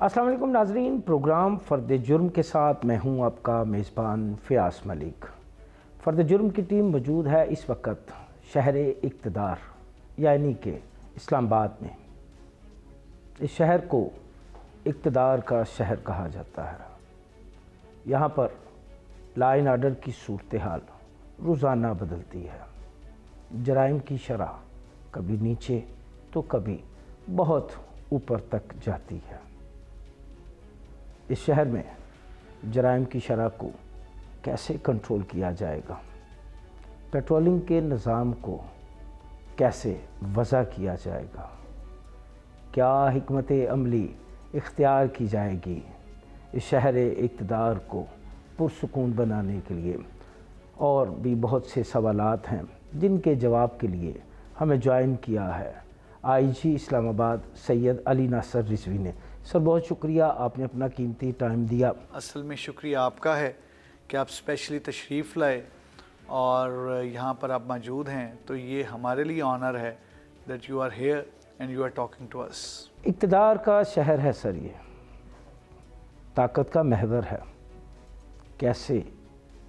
السلام علیکم ناظرین، پروگرام فرد جرم کے ساتھ میں ہوں آپ کا میزبان فیاض ملک۔ فرد جرم کی ٹیم موجود ہے اس وقت شہر اقتدار یعنی کہ اسلام آباد میں۔ اس شہر کو اقتدار کا شہر کہا جاتا ہے۔ یہاں پر لا اینڈ آرڈر کی صورتحال روزانہ بدلتی ہے۔ جرائم کی شرح کبھی نیچے تو کبھی بہت اوپر تک جاتی ہے۔ اس شہر میں جرائم کی شرح کو کیسے کنٹرول کیا جائے گا؟ پیٹرولنگ کے نظام کو کیسے وضع کیا جائے گا؟ کیا حکمت عملی اختیار کی جائے گی اس شہر اقتدار کو پرسکون بنانے کے لیے؟ اور بھی بہت سے سوالات ہیں جن کے جواب کے لیے ہمیں جوائن کیا ہے آئی جی اسلام آباد سید علی ناصر رضوی نے۔ سر بہت شکریہ، آپ نے اپنا قیمتی ٹائم دیا۔ اصل میں شکریہ آپ کا ہے کہ آپ اسپیشلی تشریف لائے اور یہاں پر آپ موجود ہیں، تو یہ ہمارے لیے آنر ہے that you are here and you are talking to us. اقتدار کا شہر ہے سر، یہ طاقت کا محور ہے، کیسے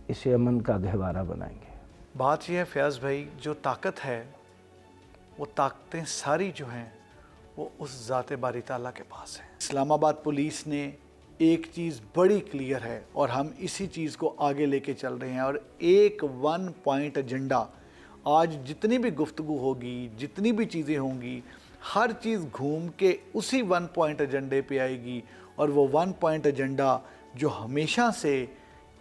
اسے امن کا گہوارہ بنائیں گے؟ بات یہ ہے فیاض بھائی، جو طاقت ہے وہ طاقتیں ساری جو ہیں وہ اس ذات باری تعالیٰ کے پاس ہیں۔ اسلام آباد پولیس نے ایک چیز بڑی کلیئر ہے اور ہم اسی چیز کو آگے لے کے چل رہے ہیں، اور ایک ون پوائنٹ ایجنڈا آج جتنی بھی گفتگو ہوگی، جتنی بھی چیزیں ہوں گی، ہر چیز گھوم کے اسی ون پوائنٹ ایجنڈے پہ آئے گی، اور وہ ون پوائنٹ ایجنڈا جو ہمیشہ سے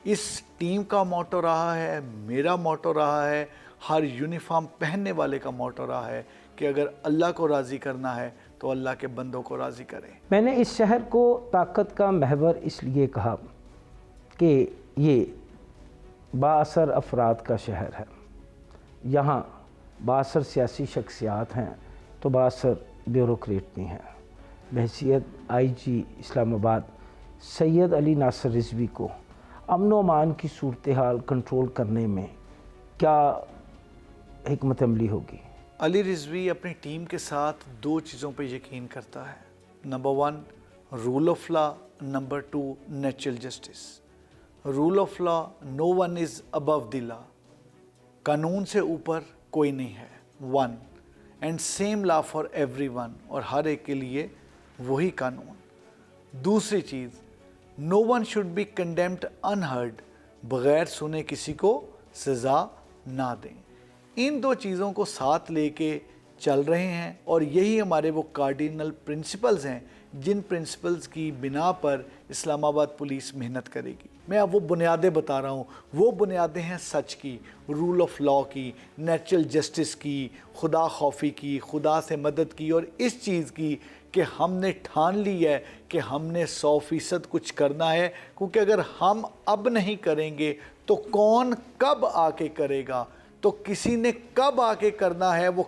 اس ٹیم کا موٹو رہا ہے، میرا موٹو رہا ہے، ہر یونیفارم پہننے والے کا موٹو رہا ہے کہ اگر اللہ کو راضی کرنا ہے تو اللہ کے بندوں کو راضی کریں۔ میں نے اس شہر کو طاقت کا محور اس لیے کہا کہ یہ بااثر افراد کا شہر ہے۔ یہاں بااثر سیاسی شخصیات ہیں تو بااثر بیوروکریٹ بھی ہیں۔ بحیثیت آئی جی اسلام آباد سید علی ناصر رضوی کو امن و امان کی صورتحال کنٹرول کرنے میں کیا حکمت عملی ہوگی؟ علی رضوی اپنی ٹیم کے ساتھ دو چیزوں پہ یقین کرتا ہے۔ Number 1 rule of law, number 2 natural justice. Rule of law, no one is above the law, قانون سے اوپر کوئی نہیں ہے، one and same law for everyone, اور ہر ایک کے لیے وہی قانون۔ دوسری چیز، no one should be condemned unheard, بغیر سنے کسی کو سزا نہ دیں۔ ان دو چیزوں کو ساتھ لے کے چل رہے ہیں، اور یہی ہمارے وہ کارڈینل پرنسپلز ہیں جن پرنسپلز کی بنا پر اسلام آباد پولیس محنت کرے گی۔ میں اب وہ بنیادیں بتا رہا ہوں، وہ بنیادیں ہیں سچ کی، رول آف لا کی، نیچرل جسٹس کی، خدا خوفی کی، خدا سے مدد کی، اور اس چیز کی کہ ہم نے ٹھان لی ہے کہ ہم نے 100% کچھ کرنا ہے، کیونکہ اگر ہم اب نہیں کریں گے تو کون کب آ کے کرے گا؟ تو کسی نے کب آ کے کرنا ہے، وہ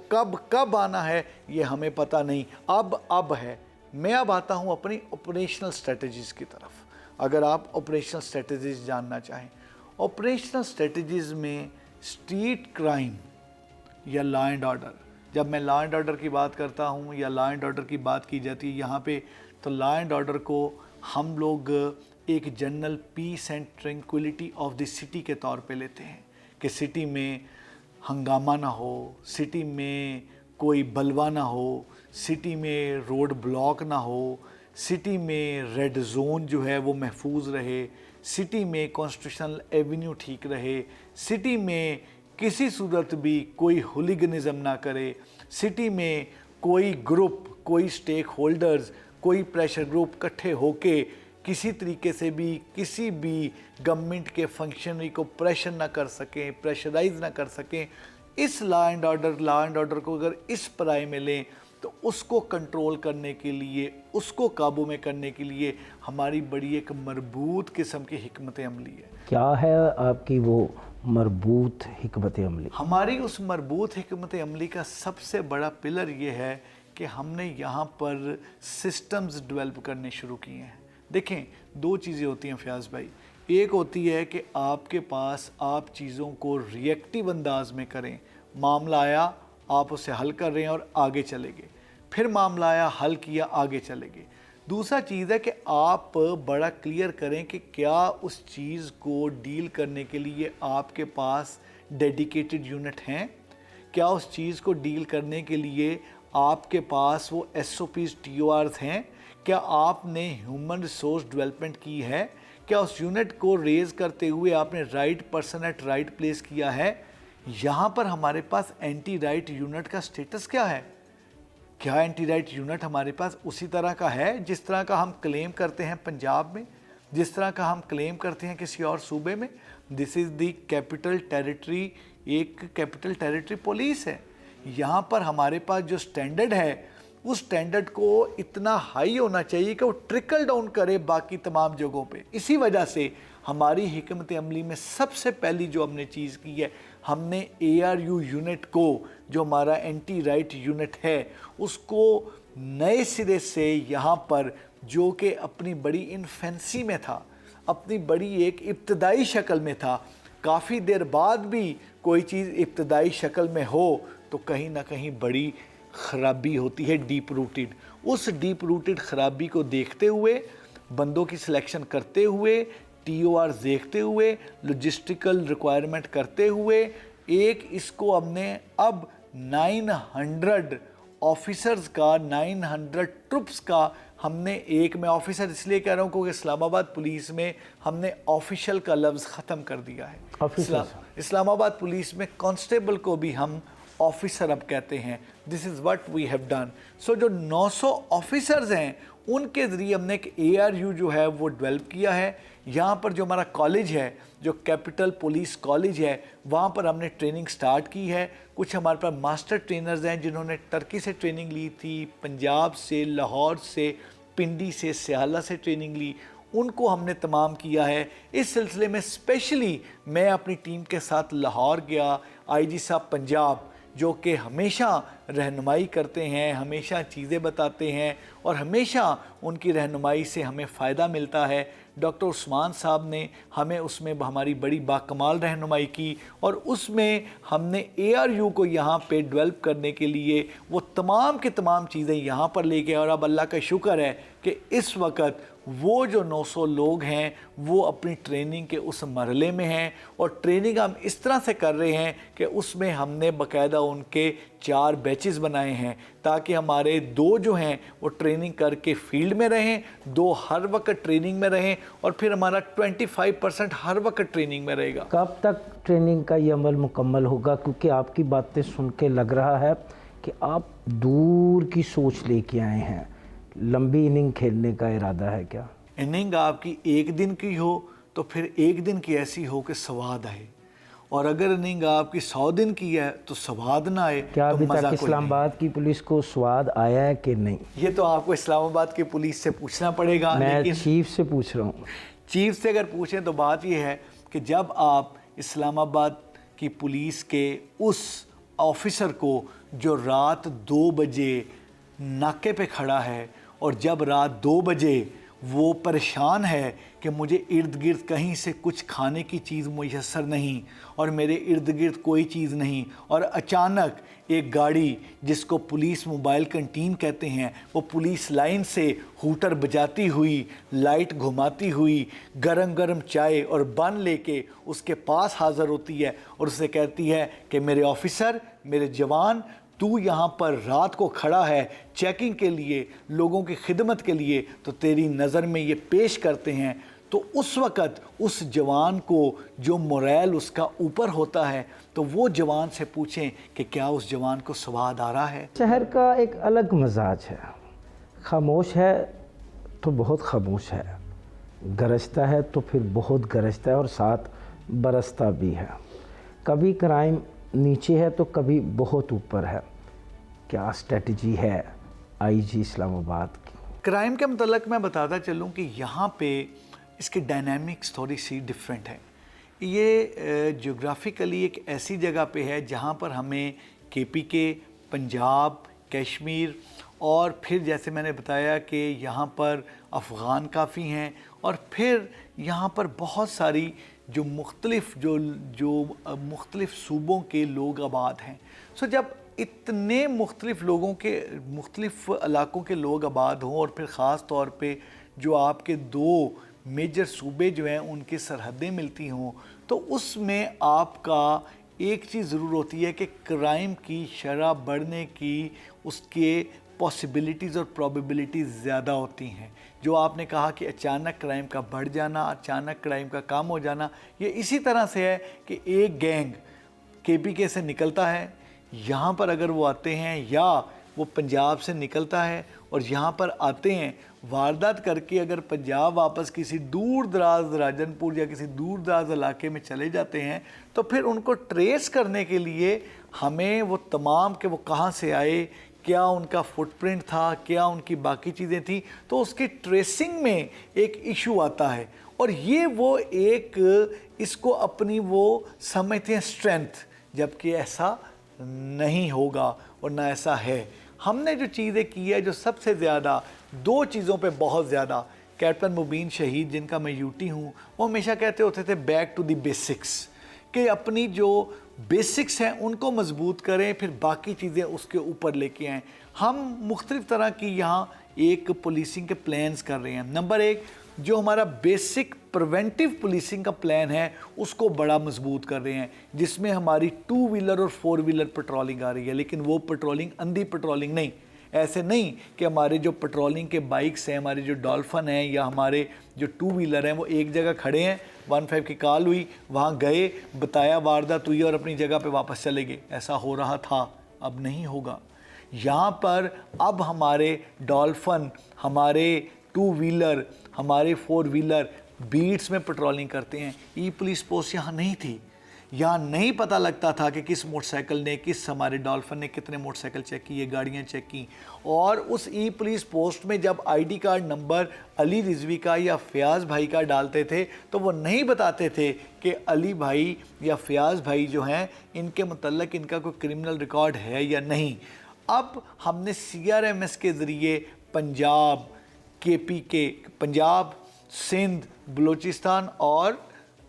کب آنا ہے یہ ہمیں پتہ نہیں، اب ہے۔ میں اب آتا ہوں اپنی آپریشنل سٹریٹجیز کی طرف۔ اگر آپ آپریشنل سٹریٹجیز جاننا چاہیں، آپریشنل سٹریٹجیز میں اسٹریٹ کرائم یا لا اینڈ آرڈر، جب میں لا اینڈ آرڈر کی بات کرتا ہوں یا لا اینڈ آرڈر کی بات کی جاتی ہے یہاں پہ، تو لا اینڈ آرڈر کو ہم لوگ ایک general piece and tranquillity of the city کے طور پہ لیتے ہیں کہ سٹی میں ہنگامہ نہ ہو، سٹی میں کوئی بلوہ نہ ہو، سٹی میں روڈ بلاک نہ ہو، سٹی میں ریڈ زون جو ہے وہ محفوظ رہے، سٹی میں کانسٹیٹیوشنل ایونیو ٹھیک رہے، سٹی میں کسی صورت بھی کوئی ہولیگنزم نہ کرے، سٹی میں کوئی گروپ، کوئی سٹیک ہولڈرز، کوئی پریشر گروپ اکٹھے ہو کے کسی طریقے سے بھی کسی بھی گورنمنٹ کے فنکشنری کو پریشر نہ کر سکیں، پریشرائز نہ کر سکیں۔ اس لا اینڈ آرڈر کو اگر اس پرائے میں لیں تو اس کو کنٹرول کرنے کے لیے، اس کو قابو میں کرنے کے لیے ہماری بڑی ایک مربوط قسم کی حکمت عملی ہے۔ کیا ہے آپ کی وہ مربوط حکمت عملی؟ ہماری اس مربوط حکمت عملی کا سب سے بڑا پلر یہ ہے کہ ہم نے یہاں پر سسٹمز ڈیولپ کرنے شروع کیے ہیں۔ دیکھیں، دو چیزیں ہوتی ہیں فیاض بھائی، ایک ہوتی ہے کہ آپ کے پاس آپ چیزوں کو ری ایکٹیو انداز میں کریں، معاملہ آیا آپ اسے حل کر رہے ہیں اور آگے چلے گئے، پھر معاملہ آیا حل کیا آگے چلے گئے۔ دوسرا چیز ہے کہ آپ بڑا کلیئر کریں کہ کیا اس چیز کو ڈیل کرنے کے لیے آپ کے پاس ڈیڈیکیٹڈ یونٹ ہیں، کیا اس چیز کو ڈیل کرنے کے لیے آپ کے پاس وہ S O Ps T O Rs ہیں، کیا آپ نے ہیومن ریسورس ڈیولپمنٹ کی ہے، کیا اس یونٹ کو ریز کرتے ہوئے آپ نے right person at right place کیا ہے۔ یہاں پر ہمارے پاس اینٹی رائٹ یونٹ کا سٹیٹس کیا ہے؟ کیا اینٹی رائٹ یونٹ ہمارے پاس اسی طرح کا ہے جس طرح کا ہم کلیم کرتے ہیں پنجاب میں، جس طرح کا ہم کلیم کرتے ہیں کسی اور صوبے میں؟ دس از دی کیپٹل ٹیریٹری، ایک کیپٹل ٹیریٹری پولیس ہے۔ یہاں پر ہمارے پاس جو سٹینڈرڈ ہے اس سٹینڈرڈ کو اتنا ہائی ہونا چاہیے کہ وہ ٹرکل ڈاؤن کرے باقی تمام جگہوں پہ۔ اسی وجہ سے ہماری حکمت عملی میں سب سے پہلی جو ہم نے چیز کی ہے، ہم نے اے آر یو یونٹ کو، جو ہمارا اینٹی رائٹ یونٹ ہے، اس کو نئے سرے سے یہاں پر، جو کہ اپنی بڑی انفینسی میں تھا، اپنی بڑی ایک ابتدائی شکل میں تھا، کافی دیر بعد بھی کوئی چیز ابتدائی شکل میں ہو تو کہیں نہ کہیں بڑی خرابی ہوتی ہے، ڈیپ روٹڈ۔ اس ڈیپ روٹڈ خرابی کو دیکھتے ہوئے، بندوں کی سلیکشن کرتے ہوئے، ٹی او آر دیکھتے ہوئے، لوجسٹیکل ریکوائرمنٹ کرتے ہوئے، ایک اس کو ہم نے اب 900 آفیسرز کا، 900 ٹروپس کا ہم نے، ایک میں آفیسر اس لیے کہہ رہا ہوں کیونکہ اسلام آباد پولیس میں ہم نے آفیشل کا لفظ ختم کر دیا ہے۔ اسلام آباد پولیس میں کانسٹیبل کو بھی ہم آفیسر اب کہتے ہیں۔ This is what we have done. So جو 900 آفیسرز ہیں ان کے ذریعے ہم نے ایک اے آر یو جو ہے وہ ڈیولپ کیا ہے۔ یہاں پر جو ہمارا کالج ہے، جو کیپٹل پولیس کالج ہے، وہاں پر ہم نے ٹریننگ سٹارٹ کی ہے۔ کچھ ہمارے پاس ماسٹر ٹرینرز ہیں جنہوں نے ٹرکی سے ٹریننگ لی تھی، پنجاب سے، لاہور سے، پنڈی سے، سیالہ سے ٹریننگ لی، ان کو ہم نے تمام کیا ہے۔ اس سلسلے میں اسپیشلی میں اپنی ٹیم کے ساتھ لاہور گیا، آئی جی صاحب پنجاب جو کہ ہمیشہ رہنمائی کرتے ہیں، ہمیشہ چیزیں بتاتے ہیں اور ہمیشہ ان کی رہنمائی سے ہمیں فائدہ ملتا ہے۔ ڈاکٹر عثمان صاحب نے ہمیں اس میں ہماری بڑی باکمال رہنمائی کی اور اس میں ہم نے اے آر یو کو یہاں پہ ڈیولپ کرنے کے لیے وہ تمام کی تمام چیزیں یہاں پر لے گئے، اور اب اللہ کا شکر ہے کہ اس وقت وہ جو 900 لوگ ہیں وہ اپنی ٹریننگ کے اس مرحلے میں ہیں، اور ٹریننگ ہم اس طرح سے کر رہے ہیں کہ اس میں ہم نے باقاعدہ ان کے 4 بیچز بنائے ہیں تاکہ ہمارے 2 جو ہیں وہ ٹریننگ کر کے فیلڈ میں رہیں، 2 ہر وقت ٹریننگ میں رہیں، اور پھر ہمارا 25% ہر وقت ٹریننگ میں رہے گا۔ کب تک ٹریننگ کا یہ عمل مکمل ہوگا؟ کیونکہ آپ کی باتیں سن کے لگ رہا ہے کہ آپ دور کی سوچ لے کے آئے ہیں، لمبی اننگ کھیلنے کا ارادہ ہے کیا؟ اننگ آپ کی 1 دن کی ہو تو پھر 1 دن کی ایسی ہو کہ سواد آئے، اور اگر اننگ آپ کی 100 دن کی ہے تو سواد نہ آئے کیا تو ابھی مزہ تک کوئی اسلام نہیں۔ آباد کی پولیس کو سواد آیا ہے کہ نہیں؟ یہ تو آپ کو اسلام آباد کی پولیس سے پوچھنا پڑے گا، میں لیکن چیف سے پوچھ رہا ہوں۔ چیف سے اگر پوچھیں تو بات یہ ہے کہ جب آپ اسلام آباد کی پولیس کے اس آفیسر کو جو رات 2 بجے ناکے پہ کھڑا ہے، اور جب رات 2 بجے وہ پریشان ہے کہ مجھے ارد گرد کہیں سے کچھ کھانے کی چیز میسر نہیں اور میرے ارد گرد کوئی چیز نہیں، اور اچانک ایک گاڑی جس کو پولیس موبائل کنٹین کہتے ہیں، وہ پولیس لائن سے ہوٹر بجاتی ہوئی، لائٹ گھماتی ہوئی، گرم گرم چائے اور بن لے کے اس کے پاس حاضر ہوتی ہے اور اسے کہتی ہے کہ میرے آفیسر، میرے جوان، تو یہاں پر رات کو کھڑا ہے چیکنگ کے لیے، لوگوں کی خدمت کے لیے، تو تیری نظر میں یہ پیش کرتے ہیں۔ تو اس وقت اس جوان کو جو موریل اس کا اوپر ہوتا ہے، تو وہ جوان سے پوچھیں کہ کیا اس جوان کو سواد آ رہا ہے؟ شہر کا ایک الگ مزاج ہے، خاموش ہے تو بہت خاموش ہے، گرجتا ہے تو پھر بہت گرجتا ہے، اور ساتھ برستا بھی ہے۔ کبھی کرائم نیچے ہے تو کبھی بہت اوپر ہے۔ کیا اسٹریٹجی ہے آئی جی اسلام آباد کی؟ کرائم کے متعلق میں بتاتا چلوں کہ یہاں پہ اس کی ڈائنامکس تھوڑی سی ڈیفرنٹ ہے۔ یہ جغرافیکلی ایک ایسی جگہ پہ ہے جہاں پر ہمیں کے پی کے، پنجاب، کشمیر، اور پھر جیسے میں نے بتایا کہ یہاں پر افغان کافی ہیں، اور پھر یہاں پر بہت ساری جو مختلف صوبوں کے لوگ آباد ہیں۔ سو جب اتنے مختلف لوگوں کے مختلف علاقوں کے لوگ آباد ہوں اور پھر خاص طور پہ جو آپ کے دو میجر صوبے جو ہیں ان کی سرحدیں ملتی ہوں، تو اس میں آپ کا ایک چیز ضرور ہوتی ہے کہ کرائم کی شرح بڑھنے کی اس کے پاسبلٹیز اور پروبیبلٹیز زیادہ ہوتی ہیں۔ جو آپ نے کہا کہ اچانک کرائم کا بڑھ جانا، اچانک کرائم کا کم ہو جانا، یہ اسی طرح سے ہے کہ ایک گینگ KPK سے نکلتا ہے، یہاں پر اگر وہ آتے ہیں، یا وہ پنجاب سے نکلتا ہے اور یہاں پر آتے ہیں، واردات کر کے اگر پنجاب واپس کسی دور دراز راجن پور یا کسی دور دراز علاقے میں چلے جاتے ہیں، تو پھر ان کو ٹریس کرنے کے لیے ہمیں وہ تمام کہ وہ کہاں سے آئے، کیا ان کا فٹ پرنٹ تھا، کیا ان کی باقی چیزیں تھیں، تو اس کی ٹریسنگ میں ایک ایشو آتا ہے۔ اور یہ وہ ایک اس کو اپنی وہ سمجھتے ہیں اسٹرینتھ، جبکہ ایسا نہیں ہوگا اور نہ ایسا ہے۔ ہم نے جو چیزیں کی ہے، جو سب سے زیادہ دو چیزوں پہ بہت زیادہ، کیپٹن مبین شہید جن کا میں UT ہوں، وہ ہمیشہ کہتے ہوتے تھے بیک ٹو دی بیسکس، کہ اپنی جو بیسکس ہیں ان کو مضبوط کریں، پھر باقی چیزیں اس کے اوپر لے کے آئیں۔ ہم مختلف طرح کی یہاں ایک پولیسنگ کے پلانز کر رہے ہیں۔ نمبر ایک، جو ہمارا بیسک پریونٹیو پولیسنگ کا پلان ہے اس کو بڑا مضبوط کر رہے ہیں، جس میں ہماری 2 ویلر اور 4 ویلر پٹرولنگ آ رہی ہے، لیکن وہ پٹرولنگ اندھی پٹرولنگ نہیں۔ ایسے نہیں کہ ہمارے جو پٹرولنگ کے بائکس ہیں، ہمارے جو ڈولفن ہیں یا ہمارے جو 2 ویلر ہیں، وہ ایک جگہ کھڑے ہیں، 15 کی کال ہوئی، وہاں گئے، بتایا واردات ہوئی اور اپنی جگہ پہ واپس چلے گئے۔ ایسا ہو رہا تھا، اب نہیں ہوگا۔ یہاں پر اب ہمارے ڈولفن، ہمارے 2 ویلر، ہمارے 4 ویلر بیٹس میں پٹرولنگ کرتے ہیں۔ ای پولیس پوسٹ یہاں نہیں تھی، یہاں نہیں پتہ لگتا تھا کہ کس موٹر سائیکل نے، کس ہمارے ڈولفن نے کتنے موٹر سائیکل چیک کیے، گاڑیاں چیک کی۔ اور اس ای پولیس پوسٹ میں جب ID کارڈ نمبر علی رضوی کا یا فیاض بھائی کا ڈالتے تھے تو وہ نہیں بتاتے تھے کہ علی بھائی یا فیاض بھائی جو ہیں ان کے متعلق ان کا کوئی کرمنل ریکارڈ ہے یا نہیں۔ اب ہم نے CRMS کے ذریعے پنجاب، KPK، پنجاب، سندھ، بلوچستان اور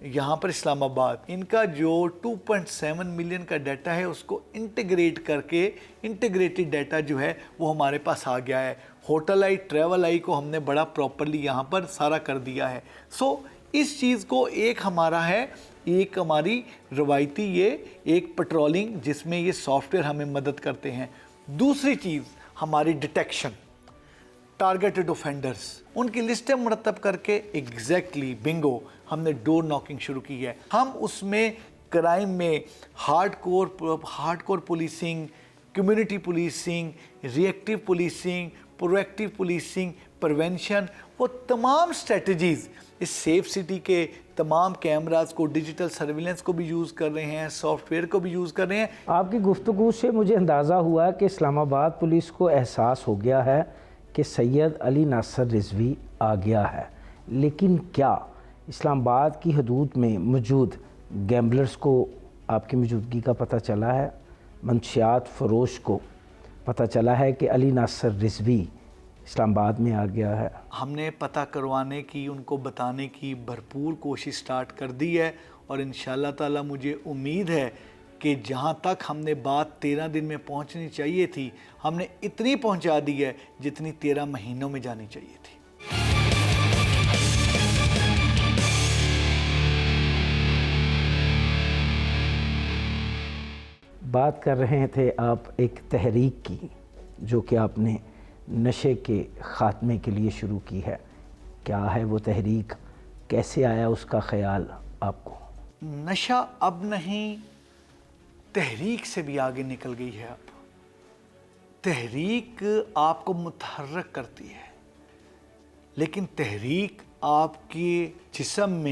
یہاں پر اسلام آباد، ان کا جو 2.7 ملین کا ڈیٹا ہے اس کو انٹیگریٹ کر کے، انٹیگریٹڈ ڈیٹا جو ہے وہ ہمارے پاس آ گیا ہے۔ ہوٹل آئی، ٹریول آئی کو ہم نے بڑا پراپرلی یہاں پر سارا کر دیا ہے۔ سو اس چیز کو ایک ہمارا ہے، ایک ہماری روایتی یہ ایک پٹرولنگ جس میں یہ سافٹ ویئر ہمیں مدد کرتے ہیں۔ دوسری چیز ہماری ڈیٹیکشن، ٹارگیٹڈ اوفینڈرز، ان کی لسٹیں مرتب کر کے ایگزیکٹلی بنگو ہم نے ڈور ناکنگ شروع کی ہے۔ ہم اس میں کرائم میں hard core policing, community policing, reactive policing, proactive policing, prevention, وہ تمام اسٹریٹجیز اس سیف سٹی کے تمام کیمراز کو، ڈیجیٹل سرویلنس کو بھی یوز کر رہے ہیں، سافٹ ویئر کو بھی یوز کر رہے ہیں۔ آپ کی گفتگو سے مجھے اندازہ ہوا کہ اسلام آباد پولیس کو احساس ہو گیا ہے کہ سید علی ناصر رضوی آ گیا ہے، لیکن کیا اسلام آباد کی حدود میں موجود گیمبلرز کو آپ کی موجودگی کا پتہ چلا ہے؟ منشیات فروش کو پتہ چلا ہے کہ علی ناصر رضوی اسلام آباد میں آ گیا ہے؟ ہم نے پتہ کروانے کی، ان کو بتانے کی بھرپور کوشش سٹارٹ کر دی ہے، اور انشاءاللہ تعالی مجھے امید ہے کہ جہاں تک ہم نے بات 13 دن میں پہنچنی چاہیے تھی، ہم نے اتنی پہنچا دی ہے جتنی 13 مہینوں میں جانی چاہیے تھی۔ بات کر رہے تھے آپ ایک تحریک کی جو کہ آپ نے نشے کے خاتمے کے لیے شروع کی ہے، کیا ہے وہ تحریک؟ کیسے آیا اس کا خیال آپ کو؟ نشہ اب نہیں، تحریک سے بھی آگے نکل گئی ہے۔ اب تحریک آپ کو متحرک کرتی ہے، لیکن تحریک آپ کے جسم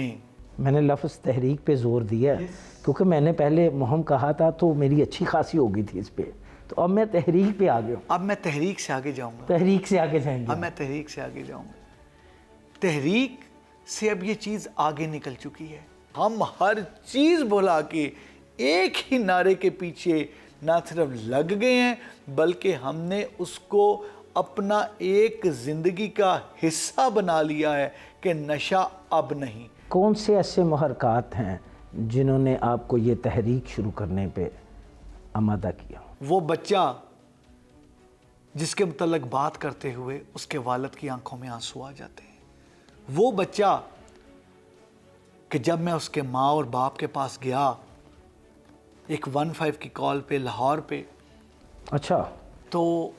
میں نے لفظ تحریک پہ زور دیا ہے کیونکہ میں نے پہلے مہم کہا تھا تو میری اچھی خاصی ہو گئی تھی اس پہ، تو اب میں تحریک پہ آ گیا ہوں۔ اب میں تحریک سے آگے جاؤں گا، تحریک سے آگے جائیں گے؟ اب میں تحریک سے آگے جاؤں گا۔ تحریک سے اب یہ چیز آگے نکل چکی ہے۔ ہم ہر چیز بھلا کے ایک ہی نعرے کے پیچھے نہ صرف لگ گئے ہیں، بلکہ ہم نے اس کو اپنا ایک زندگی کا حصہ بنا لیا ہے کہ نشہ اب نہیں۔ کون سے ایسے محرکات ہیں جنہوں نے آپ کو یہ تحریک شروع کرنے پہ آمادہ کیا؟ وہ بچہ جس کے متعلق بات کرتے ہوئے اس کے والد کی آنکھوں میں آنسو آ جاتے ہیں، وہ بچہ کہ جب میں اس کے ماں اور باپ کے پاس گیا ایک 15 کی کال پہ لاہور پہ، اچھا، تو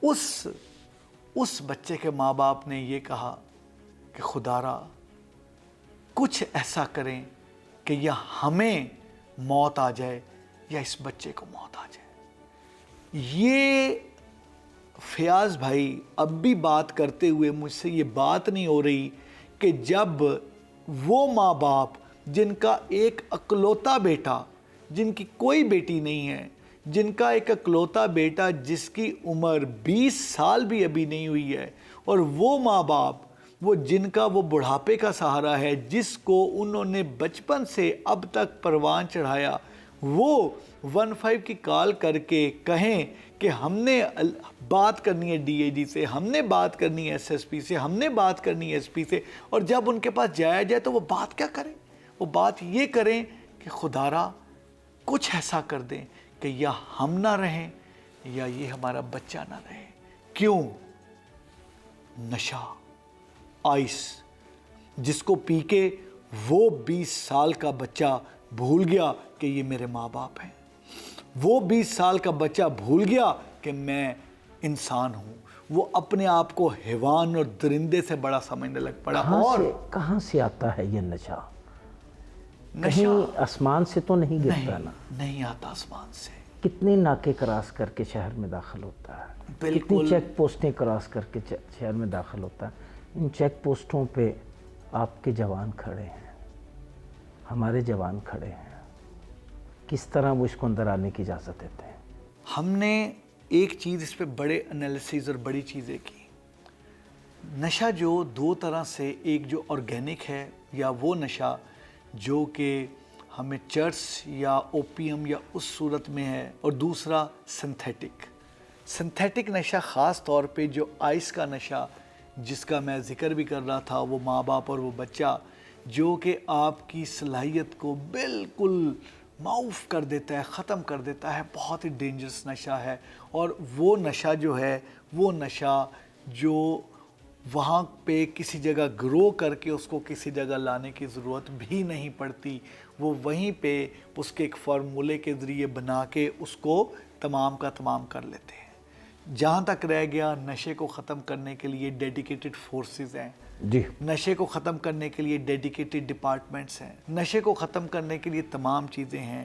اس بچے کے ماں باپ نے یہ کہا کہ خدا را کچھ ایسا کریں کہ یا ہمیں موت آ جائے یا اس بچے کو موت آ جائے۔ یہ فیاض بھائی اب بھی بات کرتے ہوئے مجھ سے یہ بات نہیں ہو رہی کہ جب وہ ماں باپ جن کا ایک اکلوتا بیٹا، جن کی کوئی بیٹی نہیں ہے، جن کا ایک اکلوتا بیٹا جس کی عمر 20 سال بھی ابھی نہیں ہوئی ہے، اور وہ ماں باپ وہ جن کا وہ بڑھاپے کا سہارا ہے، جس کو انہوں نے بچپن سے اب تک پروان چڑھایا، وہ 15 کی کال کر کے کہیں کہ ہم نے بات کرنی ہے ڈی اے جی سے، ہم نے بات کرنی ہے ایس ایس پی سے، ہم نے بات کرنی ہے ایس پی سے، اور جب ان کے پاس جایا جائے تو وہ بات کیا کریں؟ وہ بات یہ کریں کہ خدا را کچھ ایسا کر دیں کہ یا ہم نہ رہیں یا یہ ہمارا بچہ نہ رہے۔ کیوں؟ نشہ، آئس، جس کو پی کے وہ 20 سال کا بچہ بھول گیا کہ یہ میرے ماں باپ ہیں، وہ 20 سال کا بچہ بھول گیا کہ میں انسان ہوں، وہ اپنے آپ کو حیوان اور درندے سے بڑا سمجھنے لگ پڑا۔ اور کہاں سے آتا ہے یہ نشہ؟ نشہ کہیں آسمان سے تو نہیں گرتا نا؟ نہیں آتا آسمان سے۔ کتنے ناکے کراس کر کے شہر میں داخل ہوتا ہے، بالکل۔ کتنی چیک پوسٹیں کراس کر کے شہر میں داخل ہوتا ہے۔ ان چیک پوسٹوں پہ آپ کے جوان کھڑے ہیں، ہمارے جوان کھڑے ہیں، کس طرح وہ اس کو اندر آنے کی اجازت دیتے ہیں؟ ہم نے ایک چیز اس پہ بڑے انالیسز اور بڑی چیزیں کی۔ نشہ جو دو طرح سے، ایک جو آرگینک ہے یا وہ نشہ جو کہ ہمیں چرس یا اوپیم یا اس صورت میں ہے، اور دوسرا سنتھیٹک۔ سنتھیٹک نشہ خاص طور پہ جو آئس کا نشہ جس کا میں ذکر بھی کر رہا تھا، وہ ماں باپ اور وہ بچہ جو کہ آپ کی صلاحیت کو بالکل معاف کر دیتا ہے، ختم کر دیتا ہے، بہت ہی ڈینجرس نشہ ہے۔ اور وہ نشہ جو ہے، وہ نشہ جو وہاں پہ کسی جگہ گرو کر کے اس کو کسی جگہ لانے کی ضرورت بھی نہیں پڑتی، وہ وہیں پہ اس کے ایک فارمولے کے ذریعے بنا کے اس کو تمام کا تمام کر لیتے ہیں۔ جہاں تک رہ گیا نشے کو ختم کرنے کے لیے ڈیڈیکیٹڈ فورسز ہیں، جی، نشے کو ختم کرنے کے لیے ڈیڈیکیٹڈ ڈپارٹمنٹس ہیں، نشے کو ختم کرنے کے لیے تمام چیزیں ہیں۔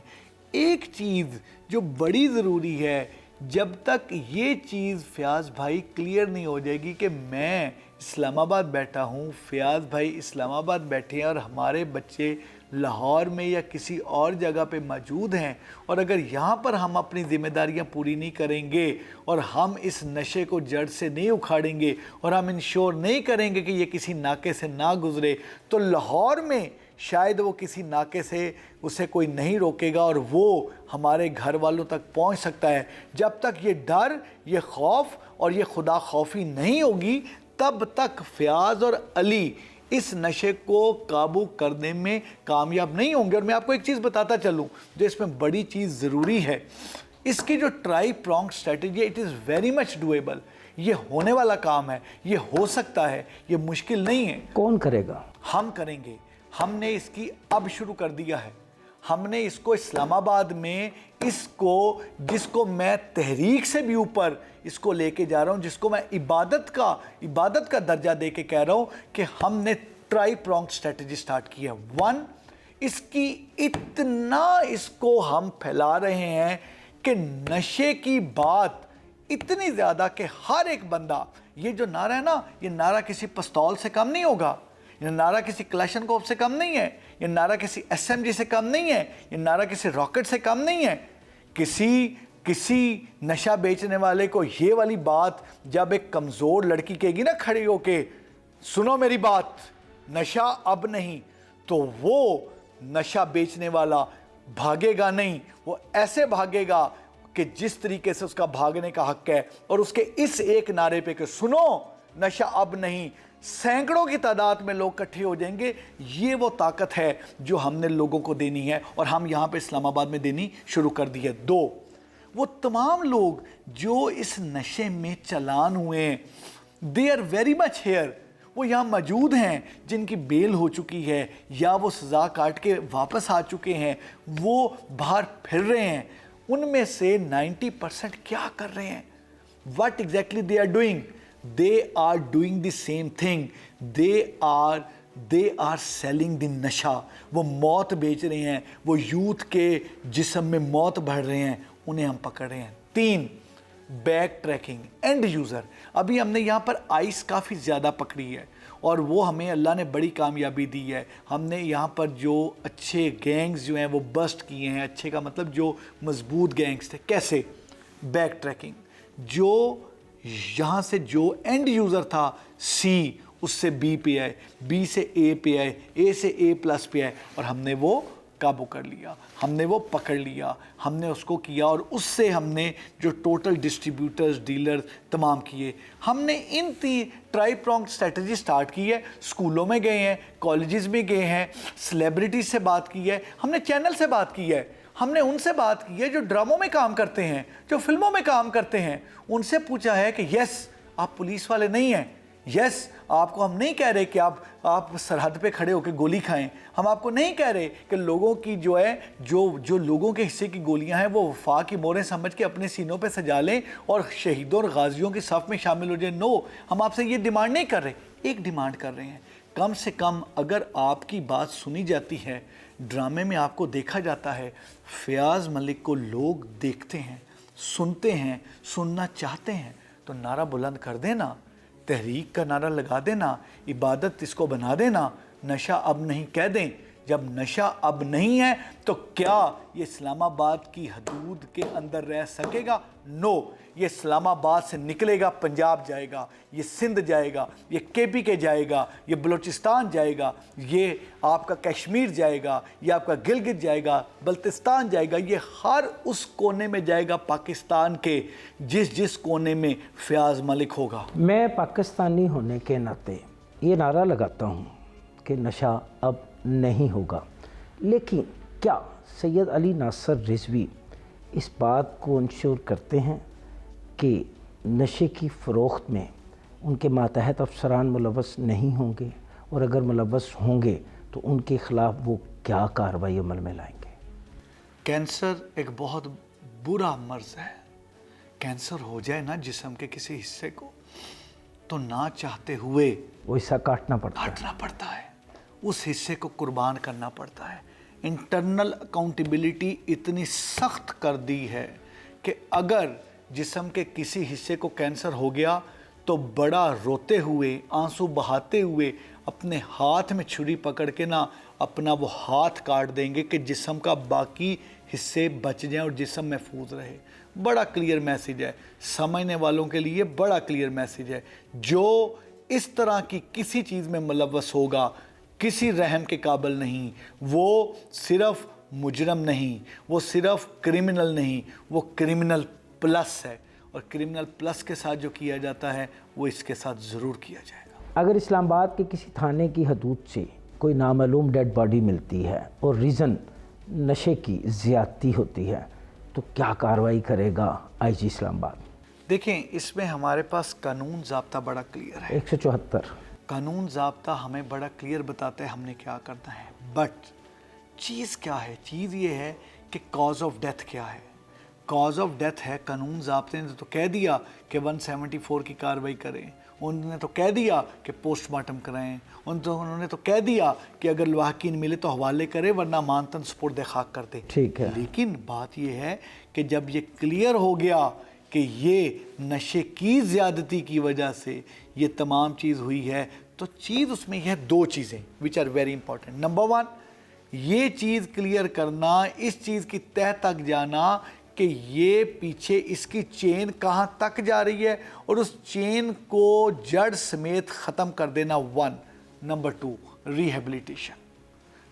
ایک چیز جو بڑی ضروری ہے، جب تک یہ چیز فیاض بھائی کلیئر نہیں ہو جائے گی کہ میں اسلام آباد بیٹھا ہوں، فیاض بھائی اسلام آباد بیٹھے ہیں اور ہمارے بچے لاہور میں یا کسی اور جگہ پہ موجود ہیں، اور اگر یہاں پر ہم اپنی ذمہ داریاں پوری نہیں کریں گے اور ہم اس نشے کو جڑ سے نہیں اکھاڑیں گے اور ہم انشور نہیں کریں گے کہ یہ کسی ناکے سے نہ گزرے، تو لاہور میں شاید وہ کسی ناکے سے اسے کوئی نہیں روکے گا اور وہ ہمارے گھر والوں تک پہنچ سکتا ہے۔ جب تک یہ ڈر، یہ خوف اور یہ خدا خوفی نہیں ہوگی، تب تک فیاض اور علی اس نشے کو قابو کرنے میں کامیاب نہیں ہوں گے۔ اور میں آپ کو ایک چیز بتاتا چلوں جو اس میں بڑی چیز ضروری ہے، اس کی جو ٹرائی پرونگ اسٹریٹجی ہے، it is very much doable. یہ ہونے والا کام ہے، یہ ہو سکتا ہے، یہ مشکل نہیں ہے۔ کون کرے گا؟ ہم کریں گے۔ ہم نے اس کی اب شروع کر دیا ہے۔ ہم نے اس کو اسلام آباد میں اس کو، جس کو میں تحریک سے بھی اوپر اس کو لے کے جا رہا ہوں، جس کو میں عبادت کا درجہ دے کے کہہ رہا ہوں کہ ہم نے ٹرائی پرونگ اسٹریٹجی سٹارٹ کی ہے۔ 1، اس کی اتنا اس کو ہم پھیلا رہے ہیں کہ نشے کی بات اتنی زیادہ کہ ہر ایک بندہ، یہ جو نعرہ ہے نا، یہ نعرہ کسی پستول سے کم نہیں ہوگا، یہ نعرہ کسی کلاشن کوف سے کم نہیں ہے، یہ نعرہ کسی ایس ایم جی سے کم نہیں ہے، یہ نعرہ کسی راکٹ سے کم نہیں ہے۔ کسی نشہ بیچنے والے کو یہ والی بات جب ایک کمزور لڑکی کہے گی نا کھڑی ہو کے، سنو میری بات، نشہ اب نہیں، تو وہ نشہ بیچنے والا بھاگے گا نہیں، وہ ایسے بھاگے گا کہ جس طریقے سے اس کا بھاگنے کا حق ہے، اور اس کے اس ایک نعرے پہ کہ سنو نشہ اب نہیں، سینکڑوں کی تعداد میں لوگ اکٹھے ہو جائیں گے۔ یہ وہ طاقت ہے جو ہم نے لوگوں کو دینی ہے، اور ہم یہاں پہ اسلام آباد میں دینی شروع کر دی ہے۔ 2، وہ تمام لوگ جو اس نشے میں چلان ہوئے ہیں they are very much here, وہ یہاں موجود ہیں، جن کی بیل ہو چکی ہے یا وہ سزا کاٹ کے واپس آ چکے ہیں، وہ باہر پھر رہے ہیں. ان میں سے 90% کیا کر رہے ہیں؟ What exactly they are doing? They are doing the same thing. They are selling the نشہ. وہ موت بیچ رہے ہیں، وہ یوتھ کے جسم میں موت بڑھ رہے ہیں، انہیں ہم پکڑ رہے ہیں. 3 بیک ٹریکنگ اینڈ یوزر. ابھی ہم نے یہاں پر آئس کافی زیادہ پکڑی ہے اور وہ ہمیں اللہ نے بڑی کامیابی دی ہے. ہم نے یہاں پر جو اچھے گینگز جو ہیں وہ بسٹ کیے ہیں. اچھے کا مطلب جو مضبوط گینگز تھے. کیسے؟ Backtracking. جو یہاں سے جو اینڈ یوزر تھا سی، اس سے بی پہ آئے، بی سے اے پہ آئے، اے سے اے پلس پہ آئے، اور ہم نے وہ قابو کر لیا، ہم نے وہ پکڑ لیا، ہم نے اس کو کیا، اور اس سے ہم نے جو ٹوٹل ڈسٹریبیوٹرز ڈیلر تمام کیے. ہم نے ان ٹرائی پرونگ اسٹریٹجی سٹارٹ کی ہے. اسکولوں میں گئے ہیں، کالجز میں گئے ہیں، سلیبریٹیز سے بات کی ہے، ہم نے چینل سے بات کی ہے، ہم نے ان سے بات کی ہے جو ڈراموں میں کام کرتے ہیں، جو فلموں میں کام کرتے ہیں. ان سے پوچھا ہے کہ یس آپ پولیس والے نہیں ہیں، یس آپ کو ہم نہیں کہہ رہے کہ آپ سرحد پہ کھڑے ہو کے گولی کھائیں، ہم آپ کو نہیں کہہ رہے کہ لوگوں کی جو ہے جو لوگوں کے حصے کی گولیاں ہیں وہ وفا کی موریں سمجھ کے اپنے سینوں پہ سجا لیں اور شہیدوں اور غازیوں کی صف میں شامل ہو جائیں. نو، ہم آپ سے یہ ڈیمانڈ نہیں کر رہے. ایک ڈیمانڈ کر رہے ہیں، کم سے کم اگر آپ کی بات سنی جاتی ہے، ڈرامے میں آپ کو دیکھا جاتا ہے، فیاض ملک کو لوگ دیکھتے ہیں، سنتے ہیں، سننا چاہتے ہیں، تو نعرہ بلند کر دینا، تحریک کا نعرہ لگا دینا، عبادت اس کو بنا دینا. نشہ اب نہیں کہہ دیں. جب نشہ اب نہیں ہے تو کیا یہ اسلام آباد کی حدود کے اندر رہ سکے گا؟ نو. یہ اسلام آباد سے نکلے گا، پنجاب جائے گا، یہ سندھ جائے گا، یہ کے پی کے جائے گا، یہ بلوچستان جائے گا، یہ آپ کا کشمیر جائے گا، یہ آپ کا گلگت جائے گا، بلتستان جائے گا، یہ ہر اس کونے میں جائے گا پاکستان کے جس کونے میں فیاض ملک ہوگا. میں پاکستانی ہونے کے ناطے یہ نعرہ لگاتا ہوں کہ نشہ اب نہیں ہوگا، لیکن کیا سید علی ناصر رضوی اس بات کو انشور کرتے ہیں کہ نشے کی فروخت میں ان کے ماتحت افسران ملوث نہیں ہوں گے، اور اگر ملوث ہوں گے تو ان کے خلاف وہ کیا کارروائی عمل میں لائیں گے؟ کینسر ایک بہت برا مرض ہے. کینسر ہو جائے نا جسم کے کسی حصے کو تو نہ چاہتے ہوئے وہ حصہ کاٹنا پڑتا ہے، اس حصے کو قربان کرنا پڑتا ہے. انٹرنل اکاؤنٹیبلٹی اتنی سخت کر دی ہے کہ اگر جسم کے کسی حصے کو کینسر ہو گیا تو بڑا روتے ہوئے، آنسو بہاتے ہوئے اپنے ہاتھ میں چھری پکڑ کے نا اپنا وہ ہاتھ کاٹ دیں گے کہ جسم کا باقی حصے بچ جائیں اور جسم محفوظ رہے. بڑا کلیئر میسیج ہے سمجھنے والوں کے لیے، بڑا کلیئر میسیج ہے. جو اس طرح کی کسی چیز میں ملوث ہوگا کسی رحم کے قابل نہیں. وہ صرف مجرم نہیں، وہ صرف کرمنل نہیں، وہ کرمنل پلس ہے، اور کرمنل پلس کے ساتھ جو کیا جاتا ہے وہ اس کے ساتھ ضرور کیا جائے گا. اگر اسلام آباد کے کسی تھانے کی حدود سے کوئی نامعلوم ڈیڈ باڈی ملتی ہے اور ریزن نشے کی زیادتی ہوتی ہے تو کیا کارروائی کرے گا آئی جی اسلام آباد؟ دیکھیں، اس میں ہمارے پاس قانون ضابطہ بڑا کلیئر ہے. 174 قانون ضابطہ ہمیں بڑا کلیئر بتاتا ہے ہم نے کیا کرنا ہے. بٹ چیز کیا ہے؟ چیز یہ ہے کہ کاز آف ڈیتھ کیا ہے. کاز آف ڈیتھ ہے، قانون ضابطے نے تو کہہ دیا کہ 174 کی کارروائی کریں، انہوں نے تو کہہ دیا کہ پوسٹ مارٹم کرائیں، انہوں نے تو کہہ دیا کہ اگر لواحقین ملے تو حوالے کرے ورنہ مانتن سپرد خاک کر دے. ٹھیک ہے، لیکن بات یہ ہے کہ جب یہ کلیئر ہو گیا کہ یہ نشے کی زیادتی کی وجہ سے یہ تمام چیز ہوئی ہے تو چیز اس میں یہ ہے 2 چیزیں which are very important. Number 1، یہ چیز کلیئر کرنا، اس چیز کی تہ تک جانا کہ یہ پیچھے اس کی چین کہاں تک جا رہی ہے اور اس چین کو جڑ سمیت ختم کر دینا. 1. Number 2، rehabilitation.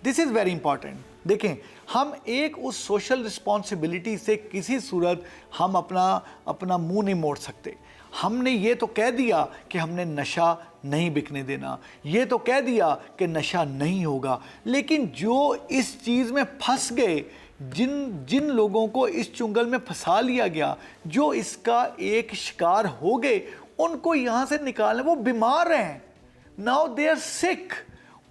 This is very important. دیکھیں، ہم ایک اس سوشل رسپانسبلٹی سے کسی صورت ہم اپنا منہ نہیں موڑ سکتے. ہم نے یہ تو کہہ دیا کہ ہم نے نشہ نہیں بکنے دینا، یہ تو کہہ دیا کہ نشہ نہیں ہوگا، لیکن جو اس چیز میں پھنس گئے، جن لوگوں کو اس چنگل میں پھنسا لیا گیا, جو اس کا ایک شکار ہو گئے, ان کو یہاں سے نکالیں. وہ بیمار ہیں, ناؤ دے آر سک.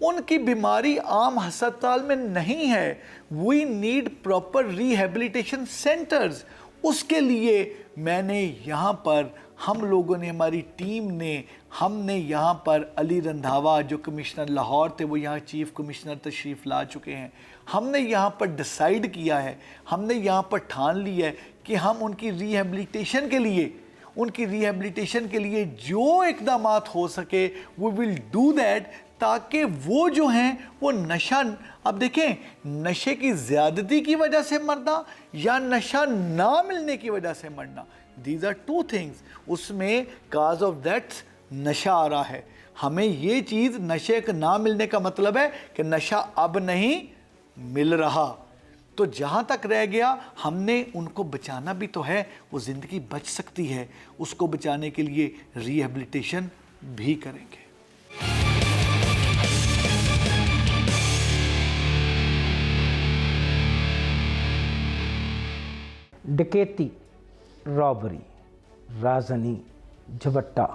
ان کی بیماری عام ہسپتال میں نہیں ہے. We need proper rehabilitation centres. اس کے لیے میں نے یہاں پر, ہم لوگوں نے, ہماری ٹیم نے, ہم نے یہاں پر علی رندھاوا جو کمشنر لاہور تھے, وہ یہاں چیف کمشنر تشریف لا چکے ہیں. ہم نے یہاں پر ڈیسائیڈ کیا ہے, ہم نے یہاں پر ٹھان لی ہے کہ ہم ان کی ریہیبلیٹیشن کے لیے جو اقدامات ہو سکے we will do that, تاکہ وہ جو ہیں وہ نشہ, اب دیکھیں, نشے کی زیادتی کی وجہ سے مرنا یا نشہ نہ ملنے کی وجہ سے مرنا, these are two things. اس میں cause of death نشہ آ رہا ہے. ہمیں یہ چیز, نشے کا نہ ملنے کا مطلب ہے کہ نشہ اب نہیں مل رہا. تو جہاں تک رہ گیا, ہم نے ان کو بچانا بھی تو ہے. وہ زندگی بچ سکتی ہے, اس کو بچانے کے لیے ریہیبلیٹیشن بھی کریں گے. ڈکیتی, رابری, رازنی, جھپٹا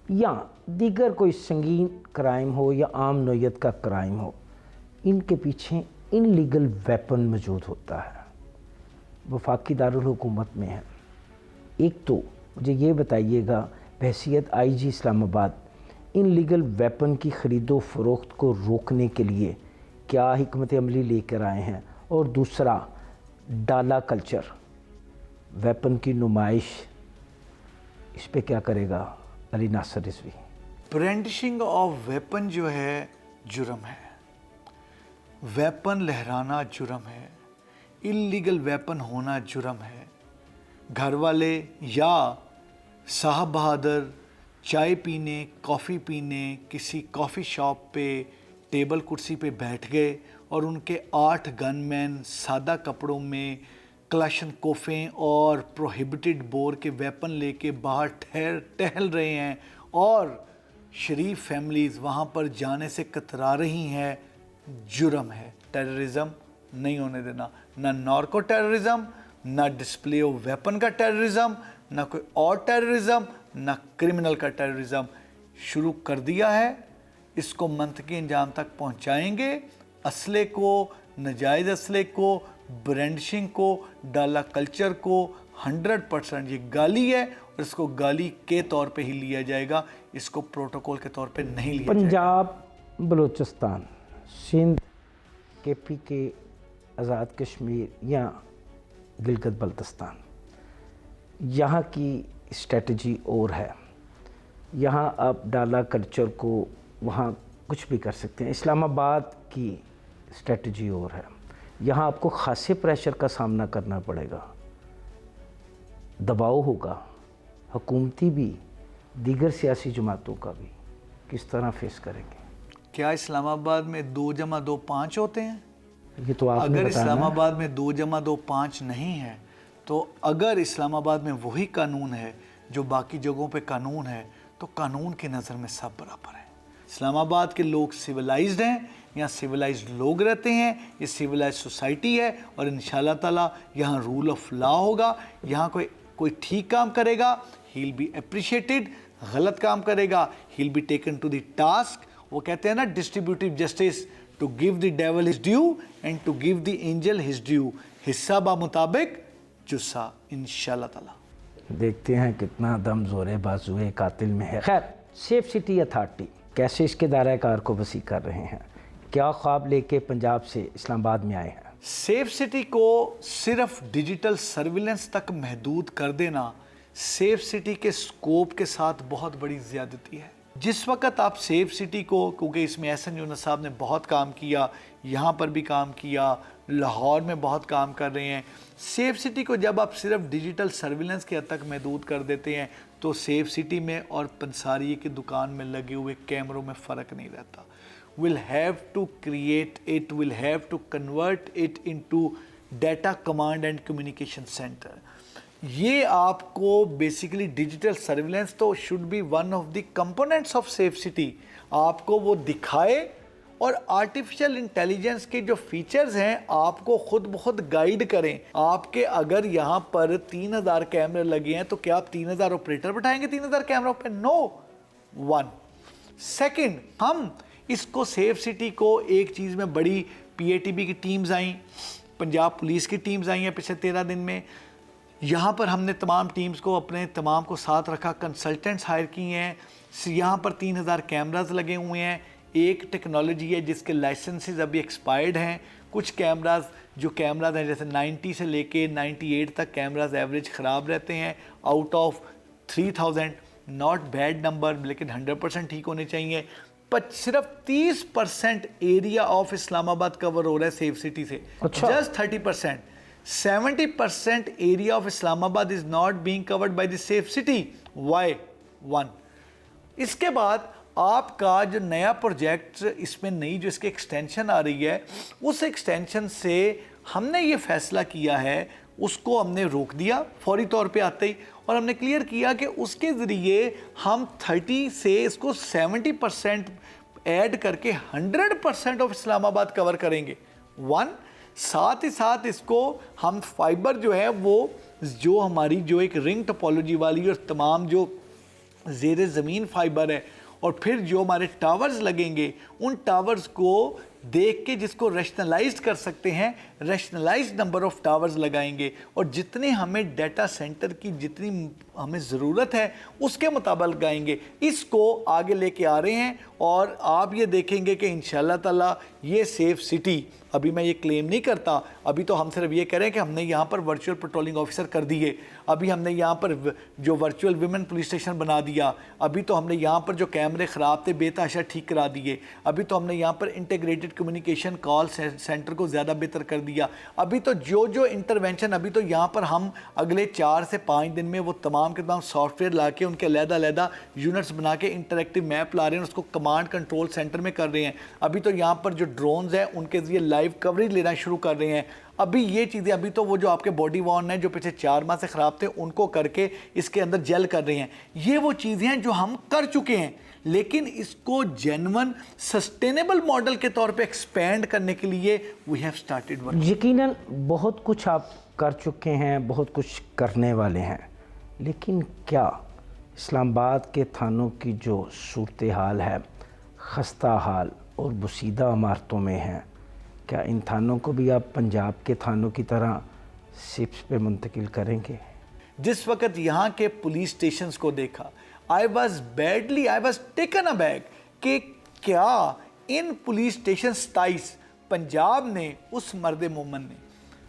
یا دیگر کوئی سنگین کرائم ہو یا عام نوعیت کا کرائم ہو, ان کے پیچھے انلیگل ویپن موجود ہوتا ہے. وفاقی دارالحکومت میں ہے. ایک تو مجھے یہ بتائیے گا بحیثیت آئی جی اسلام آباد, انلیگل ویپن کی خرید و فروخت کو روکنے کے لیے کیا حکمت عملی لے کر آئے ہیں؟ اور دوسرا, ڈالا کلچر, ویپن کی نمائش, اس پہ کیا کرے گا علی ناصر رضوی؟ برینڈشنگ آف ویپن جو ہے جرم ہے, ویپن لہرانا جرم ہے, انلیگل ویپن ہونا جرم ہے. گھر والے یا صاحب بہادر چائے پینے, کافی پینے کسی کافی شاپ پہ ٹیبل کرسی پہ بیٹھ گئے, اور ان کے 8 گن مین سادہ کپڑوں میں کلاشن کوفیں اور پروہیبٹڈ بور کے ویپن لے کے باہر ٹہل رہے ہیں, اور شریف فیملیز وہاں پر جانے سے کترا رہی ہیں, جرم ہے. ٹیررزم نہیں ہونے دینا, نہ نارکو ٹیررزم, نہ ڈسپلے آف ویپن کا ٹیررزم, نہ کوئی اور ٹیررزم, نہ کرمنل کا ٹیررزم. شروع کر دیا ہے, اس کو منطقی انجام تک پہنچائیں گے. اسلحے کو, ناجائز اسلحے کو, برینڈشنگ کو, ڈالا کلچر کو 100% یہ گالی ہے, اور اس کو گالی کے طور پہ ہی لیا جائے گا, اس کو پروٹوکول کے طور پہ نہیں لیا جائے گا. پنجاب, بلوچستان, سندھ, کے پی کے, آزاد کشمیر یا گلگت بلتستان, یہاں کی اسٹریٹجی اور ہے. یہاں آپ ڈالا کلچر کو وہاں کچھ بھی کر سکتے ہیں. اسلام آباد کی اسٹریٹجی اور ہے. یہاں آپ کو خاصے پریشر کا سامنا کرنا پڑے گا, دباؤ ہوگا, حکومتی بھی, دیگر سیاسی جماعتوں کا بھی. کس طرح فیس کریں گے؟ کیا اسلام آباد میں 2+2 5 ہوتے ہیں؟ یہ تو آپ نے اگر بتانا اسلام ہے. آباد میں 2+2 5 نہیں ہے, تو اگر اسلام آباد میں وہی قانون ہے جو باقی جگہوں پہ قانون ہے, تو قانون کی نظر میں سب برابر ہیں. اسلام آباد کے لوگ سویلائزڈ ہیں, یہاں سویلائزڈ لوگ رہتے ہیں, یہ سویلائزڈ سوسائٹی ہے, اور انشاءاللہ تعالی یہاں رول آف لا ہوگا. یہاں کوئی ٹھیک کام کرے گا, ہی ول بی اپریشیٹڈ. غلط کام کرے گا, he will be taken to the task. وہ کہتے ہیں نا distributive justice, to give the devil his due and to give the angel his due, حصہ با مطابق جسہ, انشاءاللہ تعالی. دیکھتے ہیں کتنا دم زور بازوئے قاتل میں ہے. خیر, سیف سٹی اتھارٹی کیسے اس کے دائرہ کار کو وسیع کر رہے ہیں؟ کیا خواب لے کے پنجاب سے اسلام آباد میں آئے ہیں؟ سیف سٹی کو صرف ڈیجیٹل سرویلنس تک محدود کر دینا سیف سٹی کے سکوپ کے ساتھ بہت بڑی زیادتی ہے. جس وقت آپ سیف سٹی کو, کیونکہ اس میں احسن یونس صاحب نے بہت کام کیا, یہاں پر بھی کام کیا, لاہور میں بہت کام کر رہے ہیں. سیف سٹی کو جب آپ صرف ڈیجیٹل سرویلنس کے حد تک محدود کر دیتے ہیں, تو سیف سٹی میں اور پنساریے کی دکان میں لگے ہوئے کیمروں میں فرق نہیں رہتا. We'll have to create it, we'll have to convert it into data command and communication center. یہ آپ کو بیسیکلی ڈیجیٹل سرویلنس تو should be one of the components of safe city. آپ کو وہ دکھائے اور آرٹیفیشل انٹیلیجنس کے جو فیچرز ہیں آپ کو خود بخود گائیڈ کریں. آپ کے اگر یہاں پر 3000 کیمرے لگے ہیں تو کیا آپ 3000 آپریٹر بٹھائیں گے 3000 کیمروں پہ؟ نو. ون سیکنڈ, ہم اس کو سیف سٹی کو ایک چیز میں بڑی PATB کی ٹیمز آئیں, پنجاب پولیس کی ٹیمز آئی ہیں پچھلے 13 دن میں. یہاں پر ہم نے تمام ٹیمز کو اپنے تمام کو ساتھ رکھا, کنسلٹنٹس ہائر کی ہیں. یہاں پر 3000 کیمراز لگے ہوئے ہیں. ایک ٹیکنالوجی ہے جس کے لائسنسز ابھی ایکسپائرڈ ہیں. کچھ کیمراز ہیں جیسے 90 سے لے کے 98 تک کیمراز ایوریج خراب رہتے ہیں out of 3000. Not bad number, لیکن 100% ٹھیک ہونے چاہیے. صرف 30% ایریا آف اسلام آباد کور ہو رہا ہے سیف سٹی سے, just 30%. 70% area of Islamabad is not being covered by the safe city. Why? One. اس کے بعد آپ کا جو نیا پروجیکٹ اس میں نئی جو اس کی ایکسٹینشن آ رہی ہے, اس ایکسٹینشن سے ہم نے یہ فیصلہ کیا ہے, اس کو ہم نے روک دیا فوری طور پہ آتے ہی, اور ہم نے کلیئر کیا کہ اس کے ذریعے ہم 30 سے اس کو 70% ایڈ کر کے 100% آف اسلام آباد کور کریں گے. ون, ساتھ ہی ساتھ اس کو ہم فائبر جو ہے وہ جو ہماری جو ایک رنگ ٹپولوجی والی اور تمام جو زیر زمین فائبر ہے, اور پھر جو ہمارے ٹاورز لگیں گے ان ٹاورز کو دیکھ کے جس کو ریشنلائزڈ کر سکتے ہیں, ریشنلائزڈ نمبر آف ٹاورز لگائیں گے, اور جتنے ہمیں ڈیٹا سینٹر کی جتنی ہمیں ضرورت ہے اس کے مطابق لگائیں گے. اس کو آگے لے کے آ رہے ہیں, اور آپ یہ دیکھیں گے کہ انشاءاللہ تعالی یہ سیف سٹی, ابھی میں یہ کلیم نہیں کرتا, ابھی تو ہم صرف یہ کہہ رہے ہیں کہ ہم نے یہاں پر ورچوئل پیٹرولنگ آفیسر کر دیے, ابھی ہم نے یہاں پر جو ورچوئل ویمن پولیس اسٹیشن بنا دیا, ابھی تو ہم نے یہاں پر جو کیمرے خراب تھے بے تحاشا ٹھیک کرا دیے, ابھی تو ہم نے یہاں پر انٹیگریٹڈ کمیونیکیشن کال سینٹر کو زیادہ بہتر کر دیا, ابھی تو جو انٹرونشن, ابھی تو یہاں پر ہم اگلے 4 سے 5 دن میں وہ تمام کے تمام سافٹ ویئر لا کے ان کے علیحدہ یونٹس بنا کے انٹریکٹیو میپ لا رہے ہیں, اس کو کمانڈ کنٹرول سینٹر میں کر رہے ہیں. ابھی تو یہاں پر جو ڈرونز ہیں ان کے ذریعے لائیو کوریج لینا شروع کر رہے ہیں. ابھی یہ چیزیں, ابھی تو وہ جو آپ کے باڈی وارن ہیں جو پچھلے 4 ماہ سے خراب تھے ان کو کر کے اس کے اندر جیل کر رہے ہیں. یہ وہ چیزیں ہیں جو ہم کر چکے ہیں, لیکن اس کو جینون سسٹینیبل ماڈل کے طور پہ ایکسپینڈ کرنے کے لیے وی ہیو سٹارٹڈ ورک. یقیناً بہت کچھ آپ کر چکے ہیں, بہت کچھ کرنے والے ہیں, لیکن کیا اسلام آباد کے تھانوں کی جو صورتحال ہے خستہ حال اور بسیدہ عمارتوں میں ہیں, کیا ان تھانوں کو بھی آپ پنجاب کے تھانوں کی طرح سپس پہ منتقل کریں گے؟ جس وقت یہاں کے پولیس اسٹیشنز کو دیکھا, I was taken aback کہ کیا ان پولیس اسٹیشن 27 پنجاب نے اس مرد مومن نے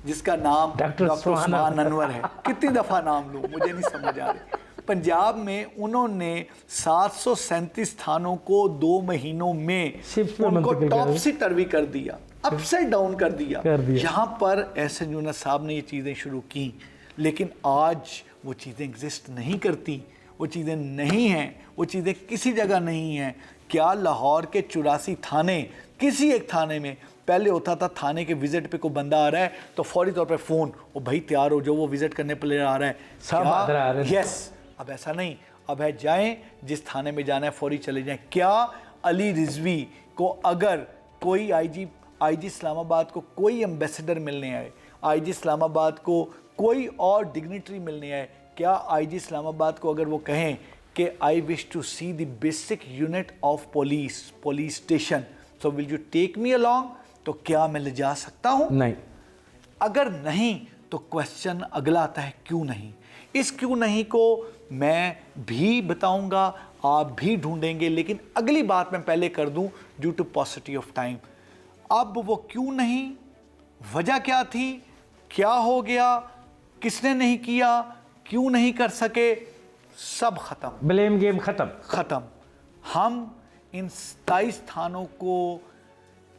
جس کا نام ڈاکٹر عثمان انور ہے, کتنی دفعہ نام لوں مجھے نہیں سمجھ آ رہی, پنجاب میں انہوں نے 737 تھانوں کو 2 مہینوں میں ان کو ٹاپ سی ٹروی کر دیا, اپ سائڈ ڈاؤن کر دیا. یہاں پر ایس این یونس صاحب نے یہ چیزیں شروع کی, لیکن آج وہ چیزیں ایگزسٹ نہیں کرتی, وہ چیزیں نہیں ہیں, وہ چیزیں کسی جگہ نہیں ہیں. کیا لاہور کے 84 تھانے, کسی ایک تھانے میں پہلے ہوتا تھا تھانے کے وزٹ پہ کوئی بندہ آ رہا ہے تو فوری طور پہ فون, او بھائی تیار ہو جو وہ وزٹ کرنے پہ آ رہا ہے, یس. اب ایسا نہیں, اب ہے جائیں جس تھانے میں جانا ہے فوری چلے جائیں. کیا علی رضوی کو اگر کوئی آئی جی اسلام آباد کو کوئی ایمبیسڈر ملنے آئے, آئی جی اسلام آباد کو کوئی اور ڈگنیٹری ملنے آئے, کیا آئی جی اسلام آباد کو اگر وہ کہیں کہ I wish to see the basic unit of police station, so will you take me along, تو کیا میں لے جا سکتا ہوں؟ نہیں. اگر نہیں تو کویسچن اگلا آتا ہے کیوں نہیں. اس کیوں نہیں کو میں بھی بتاؤں گا, آپ بھی ڈھونڈیں گے, لیکن اگلی بات میں پہلے کر دوں ڈیو ٹو پاسٹی آف ٹائم. اب وہ کیوں نہیں, وجہ کیا تھی, کیا ہو گیا, کس نے نہیں کیا, کیوں نہیں کر سکے, سب ختم, بلیم گیم ختم. ہم ان 27 تھانوں کو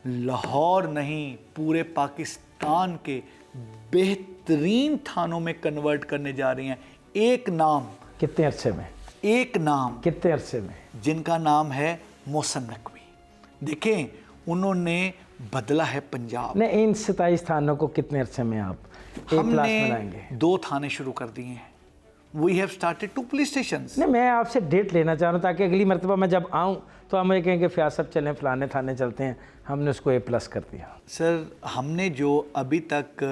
لاہور نہیں پورے پاکستان کے بہترین تھانوں میں کنورٹ کرنے جا رہے ہیں. ایک نام, کتنے عرصے میں, ایک نام, کتنے عرصے میں, جن کا نام ہے محسن نقوی. دیکھیں انہوں نے بدلا ہے پنجاب. نہیں, ان 27 تھانوں کو کتنے عرصے میں آپ ایک ہم کلاس نے بنائیں گے؟ 2 تھانے شروع کر دیے ہیں, we have started 2 police stations. نہیں میں آپ سے ڈیٹ لینا چاہ رہا ہوں تاکہ اگلی مرتبہ میں جب آؤں تو ہم یہ کہیں کہ فیاض صاحب چلیں فلانے تھانے چلتے ہیں, ہم نے اس کو A+ کر دیا. سر ہم نے جو ابھی تک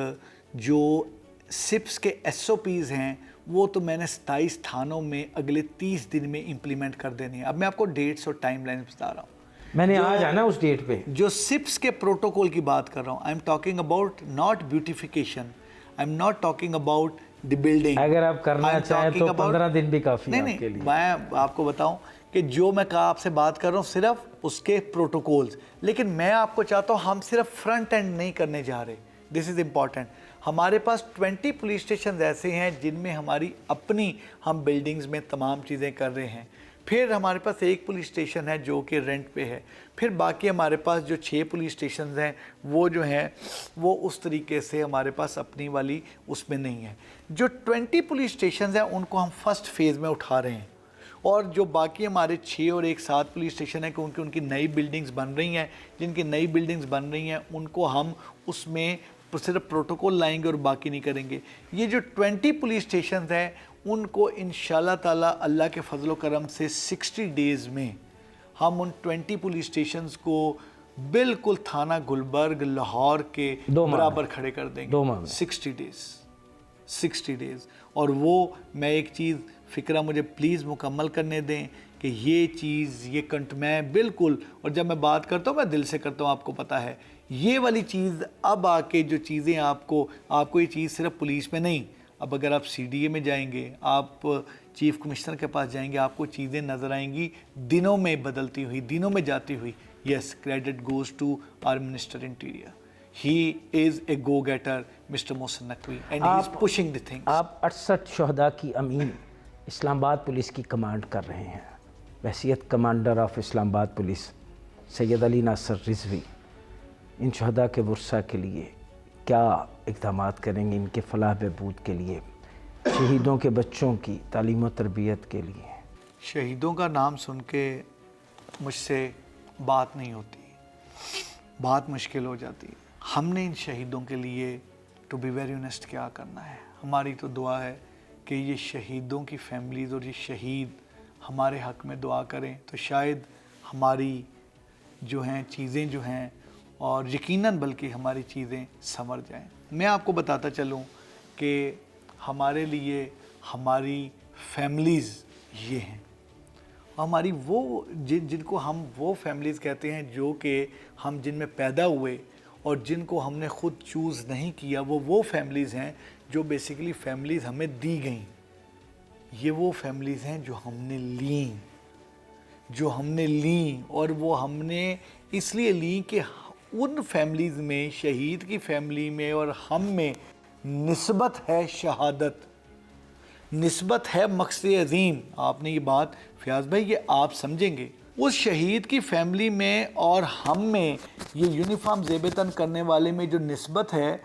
جو سپس کے SOPs ہیں وہ تو میں نے 27 تھانوں میں اگلے 30 دن میں امپلیمنٹ کر دینے ہیں. اب میں آپ کو ڈیٹس اور ٹائم لائن بتا رہا ہوں. میں نے آ جانا اس ڈیٹ پہ. جو سپس کے پروٹوکول کی بات کر رہا ہوں, I am talking about not beautification, I am not talking about the building. اگر آپ کرنا چاہیں تو 15 دن بھی کافی ہے آپ کے لیے. میں آپ کو بتاؤں کہ جو میں آپ سے بات کر رہا ہوں صرف اس کے پروٹوکولز, لیکن میں آپ کو چاہتا ہوں ہم صرف فرنٹ اینڈ نہیں کرنے جا رہے. دس از امپورٹنٹ. ہمارے پاس 20 پولیس اسٹیشنز ایسے ہیں جن میں ہماری اپنی ہم بلڈنگز میں تمام چیزیں کر رہے ہیں. پھر ہمارے پاس ایک پولیس اسٹیشن ہے جو کہ رینٹ پہ ہے. پھر باقی ہمارے پاس جو 6 پولیس اسٹیشنز ہیں وہ جو ہیں وہ اس طریقے سے ہمارے پاس اپنی والی اس میں نہیں ہے. جو 20 پولیس اسٹیشنز ہیں ان کو ہم فرسٹ فیز میں اٹھا رہے ہیں, اور جو باقی ہمارے 6 اور 7 پولیس اسٹیشن ہیں کہ ان کی نئی بلڈنگز بن رہی ہیں, جن کی نئی بلڈنگز بن رہی ہیں ان کو ہم اس میں صرف پروٹوکول لائیں گے اور باقی نہیں کریں گے. یہ جو 20 پولیس اسٹیشنز ہیں ان کو انشاءاللہ تعالیٰ اللہ کے فضل و کرم سے 60 ڈیز میں ہم ان 20 پولیس اسٹیشنز کو بالکل تھانہ گلبرگ لاہور کے برابر کھڑے کر دیں گے. 60 ڈیز. اور وہ میں ایک چیز فکرہ مجھے پلیز مکمل کرنے دیں کہ یہ چیز میں بالکل, اور جب میں بات کرتا ہوں میں دل سے کرتا ہوں, آپ کو پتہ ہے یہ والی چیز اب آ کے جو چیزیں آپ کو یہ چیز صرف پولیس میں نہیں, اب اگر آپ CDA میں جائیں گے, آپ چیف کمشنر کے پاس جائیں گے, آپ کو چیزیں نظر آئیں گی دنوں میں بدلتی ہوئی, دنوں میں جاتی ہوئی. Yes, credit goes to our minister interior. He is a go-getter, Mr. Mohsin Naqvi, and he is pushing the things. آپ 68 شہداء کی امین اسلام آباد پولیس کی کمانڈ کر رہے ہیں. بحیثیت کمانڈر آف اسلام آباد پولیس سید علی ناصر رضوی ان شہداء کے ورثہ کے لیے کیا اقدامات کریں گے, ان کے فلاح بہبود کے لیے, شہیدوں کے بچوں کی تعلیم و تربیت کے لیے؟ شہیدوں کا نام سن کے مجھ سے بات نہیں ہوتی, بات مشکل ہو جاتی. ہم نے ان شہیدوں کے لیے ٹو بی ویری اونسٹ کیا کرنا ہے. ہماری تو دعا ہے کہ یہ شہیدوں کی فیملیز اور یہ شہید ہمارے حق میں دعا کریں تو شاید ہماری جو ہیں چیزیں جو ہیں, اور یقیناً بلکہ ہماری چیزیں سنور جائیں. میں آپ کو بتاتا چلوں کہ ہمارے لیے ہماری فیملیز یہ ہیں, ہماری وہ جن کو ہم وہ فیملیز کہتے ہیں جو کہ ہم جن میں پیدا ہوئے اور جن کو ہم نے خود چوز نہیں کیا, وہ فیملیز ہیں جو بیسیکلی فیملیز ہمیں دی گئیں. یہ وہ فیملیز ہیں جو ہم نے لیں, اور وہ ہم نے اس لیے لیں کہ ان فیملیز میں, شہید کی فیملی میں اور ہم میں نسبت ہے شہادت, نسبت ہے مقصد عظیم. آپ نے یہ بات فیاض بھائی یہ آپ سمجھیں گے, اس شہید کی فیملی میں اور ہم میں یہ یونیفارم زیب تن کرنے والے میں جو نسبت ہے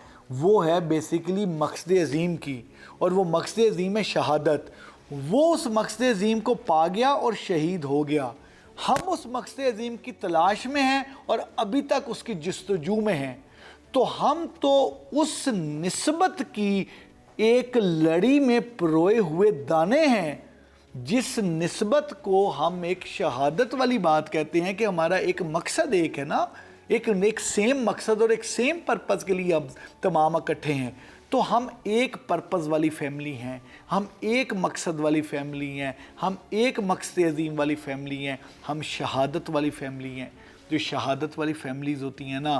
وہ ہے بیسیکلی مقصد عظیم کی, اور وہ مقصد عظیم ہے شہادت. وہ اس مقصد عظیم کو پا گیا اور شہید ہو گیا. ہم اس مقصد عظیم کی تلاش میں ہیں اور ابھی تک اس کی جستجو میں ہیں. تو ہم تو اس نسبت کی ایک لڑی میں پروئے ہوئے دانے ہیں, جس نسبت کو ہم ایک شہادت والی بات کہتے ہیں کہ ہمارا ایک مقصد ایک ہے نا, ایک سیم مقصد اور ایک سیم پرپس کے لیے اب تمام اکٹھے ہیں. تو ہم ایک پرپس والی فیملی ہیں, ہم ایک مقصد والی فیملی ہیں, ہم ایک مقصد عظیم والی فیملی ہیں, ہم شہادت والی فیملی ہیں. جو شہادت والی فیملیز ہوتی ہیں نا,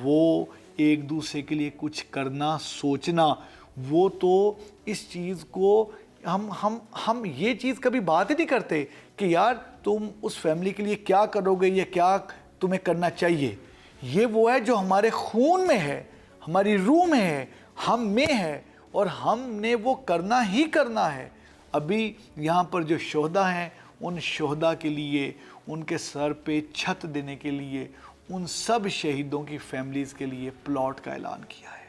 وہ ایک دوسرے کے لیے کچھ کرنا, سوچنا, وہ تو اس چیز کو ہم یہ چیز کبھی بات ہی نہیں کرتے کہ یار تم اس فیملی کے لیے کیا کرو گے یا کیا تمہیں کرنا چاہیے. یہ وہ ہے جو ہمارے خون میں ہے, ہماری روح میں ہے, ہم میں ہے, اور ہم نے وہ کرنا ہی کرنا ہے. ابھی یہاں پر جو شہداء ہیں, ان شہداء کے لیے, ان کے سر پہ چھت دینے کے لیے, ان سب شہیدوں کی فیملیز کے لیے پلاٹ کا اعلان کیا ہے.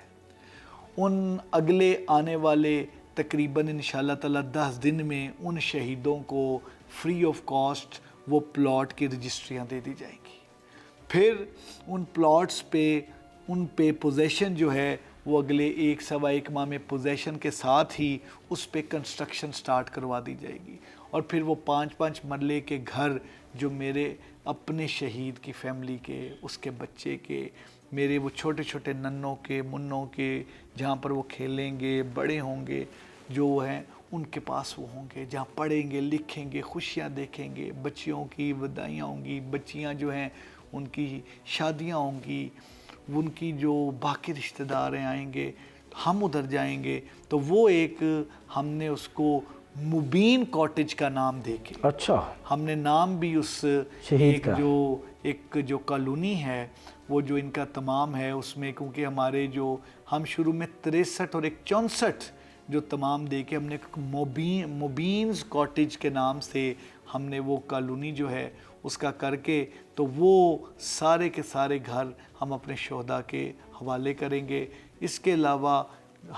ان اگلے آنے والے تقریباً انشاءاللہ تعالیٰ 10 دن میں ان شہیدوں کو فری آف کاسٹ وہ پلاٹ کی رجسٹریاں دے دی جائیں گی. پھر ان پلاٹس پہ ان پہ پوزیشن جو ہے وہ اگلے 1-1.25 ماہ میں پوزیشن کے ساتھ ہی اس پہ کنسٹرکشن سٹارٹ کروا دی جائے گی، اور پھر وہ 5 مرلے کے گھر جو میرے اپنے شہید کی فیملی کے، اس کے بچے کے، میرے وہ چھوٹے چھوٹے ننوں کے منوں کے، جہاں پر وہ کھیلیں گے، بڑے ہوں گے، جو ہیں ان کے پاس وہ ہوں گے، جہاں پڑھیں گے، لکھیں گے، خوشیاں دیکھیں گے، بچیوں کی وداعیاں ہوں گی، بچیاں جو ہیں ان کی شادیاں ہوں گی، ان کی جو باقی رشتہ دار آئیں گے، ہم ادھر جائیں گے، تو وہ ایک ہم نے اس کو مبین کاٹیج کا نام دے کے، اچھا، ہم نے نام بھی اس شہید کا، ایک جو کالونی ہے وہ جو ان کا تمام ہے اس میں، کیونکہ ہمارے جو ہم شروع میں 63 اور ایک 64 جو تمام دے کے ہم نے مبینز کاٹیج کے نام سے ہم نے وہ کالونی جو ہے اس کا کر کے، تو وہ سارے کے سارے گھر ہم اپنے شہداء کے حوالے کریں گے۔ اس کے علاوہ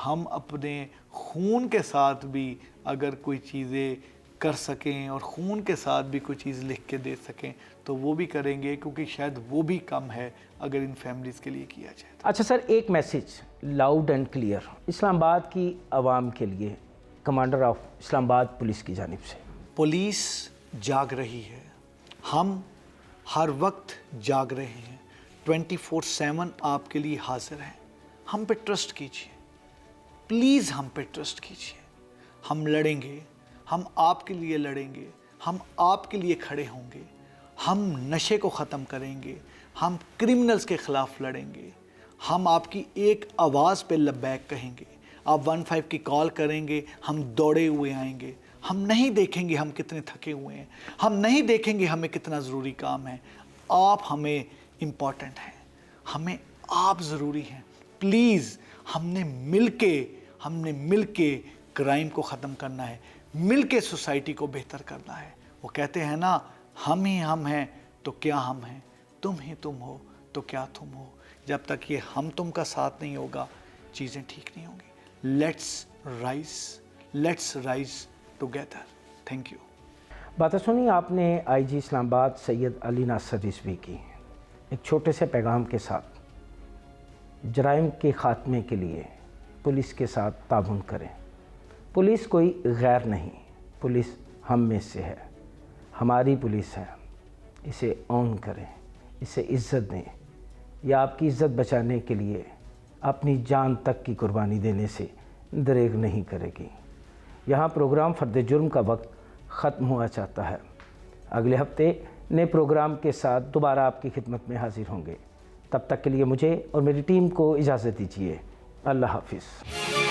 ہم اپنے خون کے ساتھ بھی اگر کوئی چیزیں کر سکیں اور خون کے ساتھ بھی کوئی چیز لکھ کے دے سکیں تو وہ بھی کریں گے، کیونکہ شاید وہ بھی کم ہے اگر ان فیملیز کے لیے کیا جائے۔ اچھا سر، ایک میسیج لاؤڈ اینڈ کلیئر اسلام آباد کی عوام کے لیے کمانڈر آف اسلام آباد پولیس کی جانب سے۔ پولیس جاگ رہی ہے، ہم ہر وقت جاگ رہے ہیں، 24/7 آپ کے لیے حاضر ہیں، ہم پہ ٹرسٹ کیجیے، پلیز ہم پہ ٹرسٹ کیجیے، ہم لڑیں گے، ہم آپ کے لیے لڑیں گے، ہم آپ کے لیے کھڑے ہوں گے، ہم نشے کو ختم کریں گے، ہم کرمنلز کے خلاف لڑیں گے، ہم آپ کی ایک آواز پہ لبیک کہیں گے، آپ 15 کی کال کریں گے، ہم دوڑے ہوئے آئیں گے، ہم نہیں دیکھیں گے ہم کتنے تھکے ہوئے ہیں، ہم نہیں دیکھیں گے ہمیں کتنا ضروری کام ہے، آپ ہمیں امپورٹنٹ ہیں، ہمیں آپ ضروری ہیں، پلیز ہم نے مل کے کرائم کو ختم کرنا ہے، مل کے سوسائٹی کو بہتر کرنا ہے۔ وہ کہتے ہیں نا، ہم ہی ہم ہیں تو کیا ہم ہیں، تم ہی تم ہو تو کیا تم ہو۔ جب تک یہ ہم تم کا ساتھ نہیں ہوگا چیزیں ٹھیک نہیں ہوں گی۔ Let's rise together. Thank you. باتیں سنی آپ نے آئی جی اسلام آباد سید علی ناصر رضوی کی، ایک چھوٹے سے پیغام کے ساتھ جرائم کے خاتمے کے لیے پولیس کے ساتھ تعاون کریں۔ پولیس کوئی غیر نہیں، پولیس ہم میں سے ہے، ہماری پولیس ہے، اسے آن کریں، اسے عزت دیں، یہ آپ کی عزت بچانے کے لیے اپنی جان تک کی قربانی دینے سے دریغ نہیں کرے گی۔ یہاں پروگرام فرد جرم کا وقت ختم ہوا چاہتا ہے، اگلے ہفتے نئے پروگرام کے ساتھ دوبارہ آپ کی خدمت میں حاضر ہوں گے۔ تب تک کے لیے مجھے اور میری ٹیم کو اجازت دیجیے۔ اللہ حافظ۔